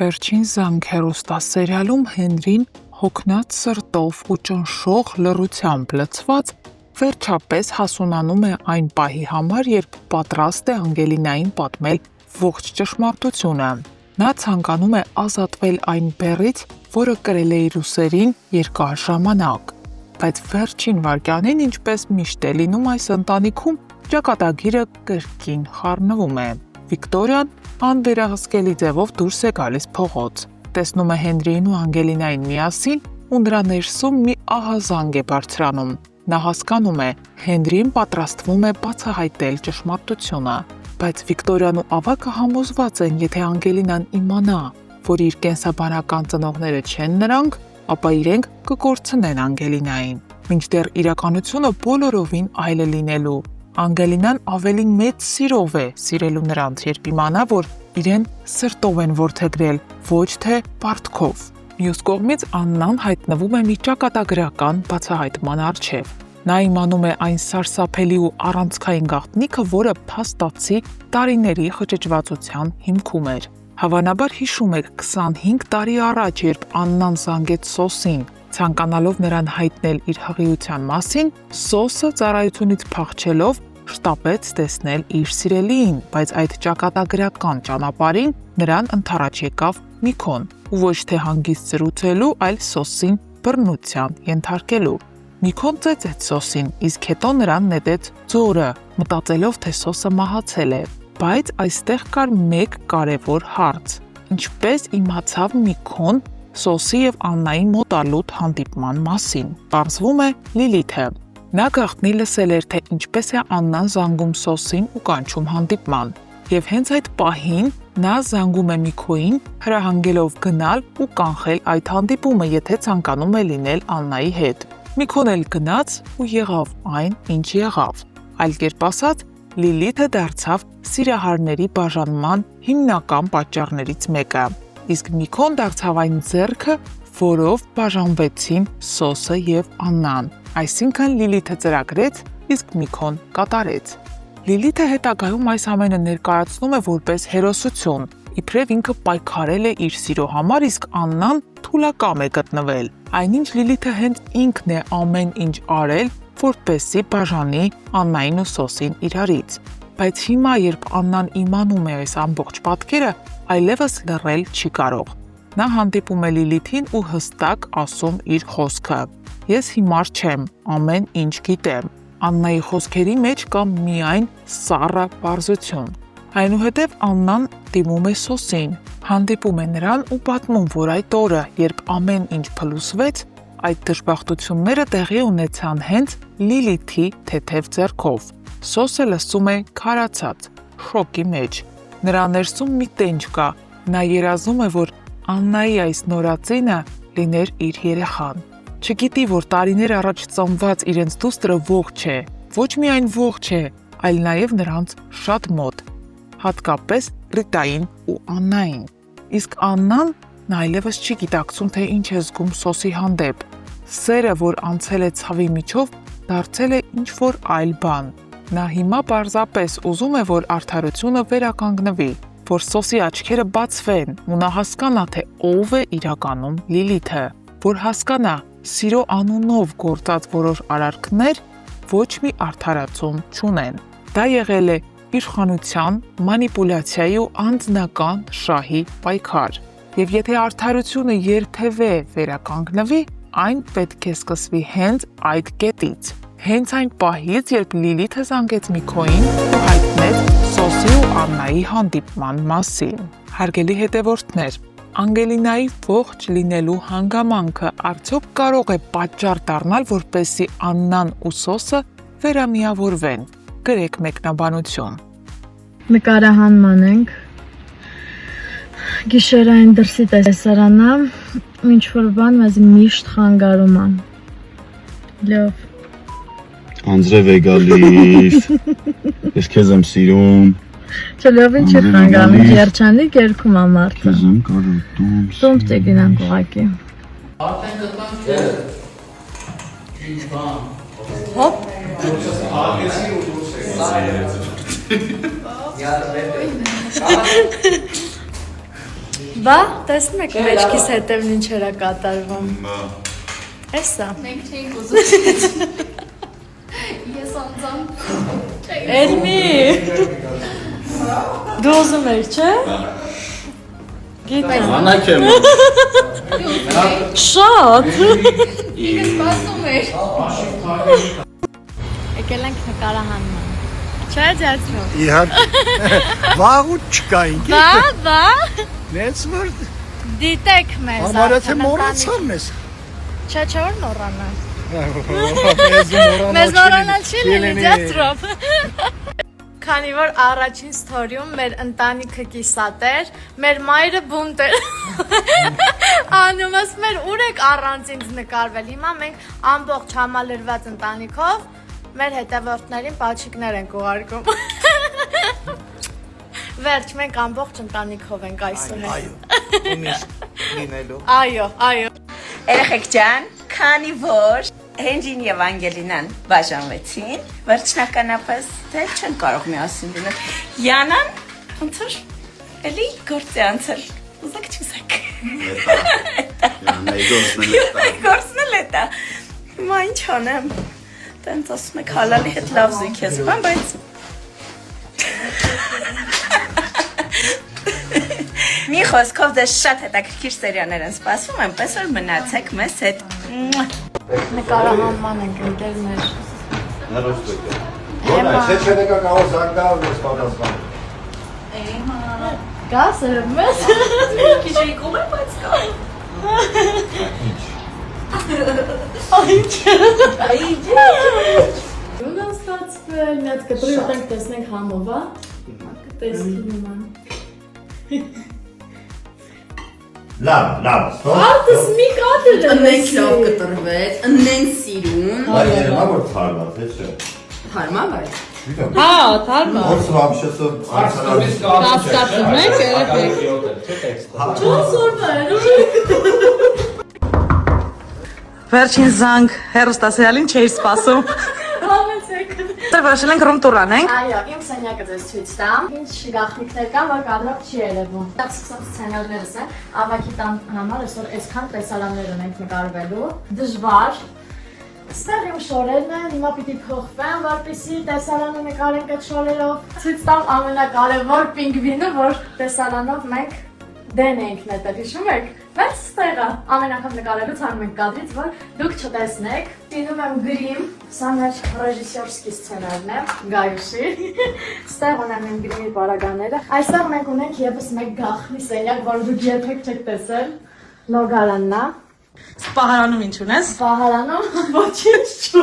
Վերջին զանգ հեռուստասերիալում Հենրին հոգնած սրտով ու ճնշող լռությամբ լցված վերջապես հասունանում է այն պահի համար, երբ պատրաստ է Անգելինային պատմել ողջ ճշմարտությունը։ Նա ցանկանում է ազատվել այն բեռից, որը կրել է իր ուսերին երկար ժամանակ։ Բայց վերջին վայրկյանին, ինչպես միշտ է լինում այս ընտանիքում, ճակատագիրը կրկին խառնվում է։ Վիկտորիան անվերահսկելի ձևով դուրս է գալիս փողոց, տեսնում է Հենրիին ու Անգելինային միասին ու նրա ներսում մի ահազանգ է բարձրանում։ Նա հասկանում է, Հենրին պատրաստվում է բացահայտել ճշմարտությունը, բայց Վիկտորիան ու ավագը համոզված են, եթե Անգելինան իմանա, որ իր կենսաբանական ծնողները չեն նրանք, ապա իրենք կկորցնեն Անգելինային, մինչդեռ իրականությունը բոլորովին այլ է լինելու։ Անգելինան ավելի մեծ սիրով է սիրելու նրանց, երբ իմանա, որ իրեն սրտով են որդեգրել, ոչ թե պարտքով։ Մյուս կողմից Աննան հայտնվում է մի ճակատագրական բացահայտման առջև։ Նա իմանում է այն սարսափելի ու առանցքային գաղտնիքը, որը փաստացի տարիների խճճվածության հիմքում էր։ Հավանաբար հիշում եք 25 տարի առաջ, երբ Աննան զանգեց Սոսին, ցանկանալով նրան հայտնել իր հղիության մասին, Սոսը ծառայությունից փախչելով շտապեց տեսնել իր սիրելիին, բայց այդ ճակատագրական ճանապարհին նրան ընդառաջ եկավ Միքոն, ու ոչ թե հանգիստ զրուցելու, այլ Սոսին բռնության ենթարկելու։ Միքոն ծեծեց Սոսին, իսկ հետո նրան նետեց ձորը, մտածելով, թե Սոսը մահացել է։ Բայց այստեղ կար մեկ կարևոր հարց. ինչպես իմացավ Միքոն Սոսի եւ Աննայի մոտալուտ հանդիպման մասին։ Պարզվում է Լիլիթը։ Նա գաղտնի լսել էր, թե ինչպես է Աննան զանգում Սոսին ու կանչում հանդիպման։ Եվ հենց այդ պահին նա զանգում է Միքոին, հրահանգելով գնալ ու կանխել այդ հանդիպումը, եթե ցանկանում է լինել Աննայի հետ։ Միքոն էլ գնաց ու եղավ այն, ինչ եղավ։ Այլ կերպ ասած, Լիլիթը դարձավ սիրահարների բաժանման հիմնական պատճառներից մեկը, իսկ Միքոն դարձավ այն ձեռքը, որով բաժանվեցին Սոսը եւ Աննան։ Այսինքն Լիլիթը ծրագրեց, իսկ Միքոն կատարեց։ Լիլիթը հետագայում այս ամենը ներկայացնում է որպես հերոսություն, իբրև ինքը պայքարել է իր սիրո համար, իսկ Աննան թուլակամ է գտնվել։ Այնինչ Լիլիթը հենց ինքն է ամեն ինչ արել, որպեսզի բաժանի Աննային ու Սոսին իրարից։ Բայց հիմա, երբ Աննան իմանում է այս ամբողջ պատկերը, այլևս լռել չի կարող։ Նա հանդիպում է Լիլիթին ու հստակ ասում իր խոսքը. «Ես հիմար չեմ, ամեն ինչ գիտեմ»։ Աննայի խոսքերի մեջ կա միայն սառը պարզություն։ Այնուհետև Աննան դիմում է Սոսին, հանդիպում է նրան ու պատմում, որ այդ օրը, երբ ամեն ինչ փլուզվեց, այդ դժբախտությունները տեղի ունեցան հենց Լիլիթի թեթև ձեռքով։ Սոսը լսում է քարացած, շոկի մեջ։ Նրա ներսում մի տենչ կա, նա երազում է, որ Աննայի այս նորածինը լիներ իր երեխան։ Չգիտի, որ տարիներ առաջ ծնված իրենց դուստրը ողջ է, ոչ միայն ողջ է, այլ նաև նրանց շատ մոտ, հատկապես Ռիտային ու Աննային։ Իսկ Աննան այլևս չի գիտակցում, թե ինչ է զգում Սոսի հանդեպ։ Սերը, որ անցել է ցավի միջով, դարձել է ինչ-որ այլ բան։ Նա հիմա պարզապես ուզում է, որ արդարությունը վերականգնվի, որ Սոսի աչքերը բացվեն ու նա հասկանա, թե ով է իրականում Լիլիթը, որ հասկանա սիրո անունով գործած որոշ արարքներ ոչ մի արդարացում չունեն։ Դա եղել է իշխանության, մանիպուլյացիայի ու անձնական շահի պայքար։ Եվ եթե արդարությունը երբևէ վերականգնվի, այն պետք է սկսվի հենց այդ կետից, հենց այն պահից, երբ Լիլիթը զանգեց Միքոին ու հայտնեց Սոսի ու Աննայի հանդիպման մասին։ Հարգելի հետևորդներ, Անգելինայի ողջ լինելու հանգամանքը արդյոք կարող է պատճառ դառնալ, որպեսզի Աննան ու Սոսը վերամիավորվեն։ Գրեք մեկնաբանություն։ Նկարահանման ենք։ Գիշերային դրսի տեսարանա, ինչ որ բան մեզ միշտ խանգարում է։ Լավ։ Անձրև է գալիս։ Ես քեզ եմ սիրում։ Չէ, լավ ինչի խանգարում, երջանիկ երգում է մարդը։ Քեզ եմ կարոտում։ Տուն տեգինանք ուղակի։ Արդեն գտանք թե ինչ բան։ Հոպ։ Ագեսի ու դուրս է։ Յար բեպե։ Բա, տեսնում եք մեջքիս հետևն ինչ էր կատարվում։ Էսա։ Մենք չէինք ուզում։ Ես անձամ։ Էլմի։ Դու ուզում ես, չէ՞։ Գիտեմ։ Անակ եմ։ Շատ։ Ես սպասում էր։ Եկել ենք նկարահանման։ Չէ՞ ձերցրով։ Իհարկե։ Վաղուց չկայինք։ Բա։ Նենց որ Դիտեք մեզ։ համարը թե մոռացան մեզ։ Չէ, չէ, որ մոռանալ։ Մեզ Մեզ մոռանալ չի լինի ձերցրով։ Քանի որ առաջին ստորիում մեր ընտանիքը կիսատ էր, մեր մայրը բունտ էր։ Անում ասում էր ուր եք առանց ինձ նկարվել։ Հիմա մենք ամբողջ համալրված ընտանիքով մեր հետևորդներին պաչիկներ ենք ուղարկում։ Վերջ, մենք ամբողջ ընտանիքով ենք այսօր։ Այո։ Ումիստ լինելու։ Այո։ Երեխեք ջան, քանի որ Հենրին եւ Անգելինան բաժանվեցին, վերջնականապես դեռ չեն կարող միասին լինել։ Յանան ոնց որ էլի գործի անցել։ Ուզեք չուզեք։ Գործն էլ է դա։ Հիմա ինչ անեմ։ Տենց ասում եք հալալի հետ լավ զույգ ես, բայց մի խոսքով դες շատ հետաքրքիր սերիաներ են սպասվում, այնպես որ մնացեք մեզ հետ։ Նկարահանման ենք ընկերներ։ Գաս եմ մեզ։ Քիչ էի կողմը, բայց կա։ Դու ստացվել, մի հատ կտրի ուտենք տեսնենք համով, հա։ Տեսքի նման։ Լավ, ստոպ։ Արտս մի կադր է։ Մենք լավ կտրվեց, ըննեն սիրուն։ Բայց երևա որ թարմա, թե չէ։ Հարմա բայ։ Հա, թարմա։ Որ սրամշեսը Կասկածում եք, երեխեք։ Չոսորվա Վերջին զանգ հերոստասերիալին չէի սպասում։ Համեցեք։ Դեռ վերջել ենք ռում տուր անենք։ Այո, իմ սենյակը ձեզ ցույց տամ։ Ինչ գաղտնիքներ կան, որ կադրով չի երևում։ Տակ սկսած սցենարներս են, ավակի տան համար այսօր այսքան տեսարաններ ունենք նկարվելու։ Դժվար։ Ստեղ իմ շորերն են, հիմա պիտի փոխվեն, որպեսզի տեսարանը նկարենք այդ շորերով։ Ցույց տամ ամենակարևոր պինգվինը, որ տեսարանով մենք դեն ենք նետել, հիշում եք։ Բայց ստեղը ամեն անգամ նկարելուց հանում ենք կադրից, որ դուք չտեսնեք։ Տինում եմ գրիմ, սա մեր ռեժիսորսկի սցենարն է, Գայուշի։ Ստեղ ունեմ իմ գրիմի պարագաները։ Այստեղ մենք ունենք եւս մեկ գաղտնի սենյակ, որ դուք երբեք չեք տեսել։ Լոգարանն է։ Սպահարանում ինչ ունես։ Սպահարանում ոչինչ չու։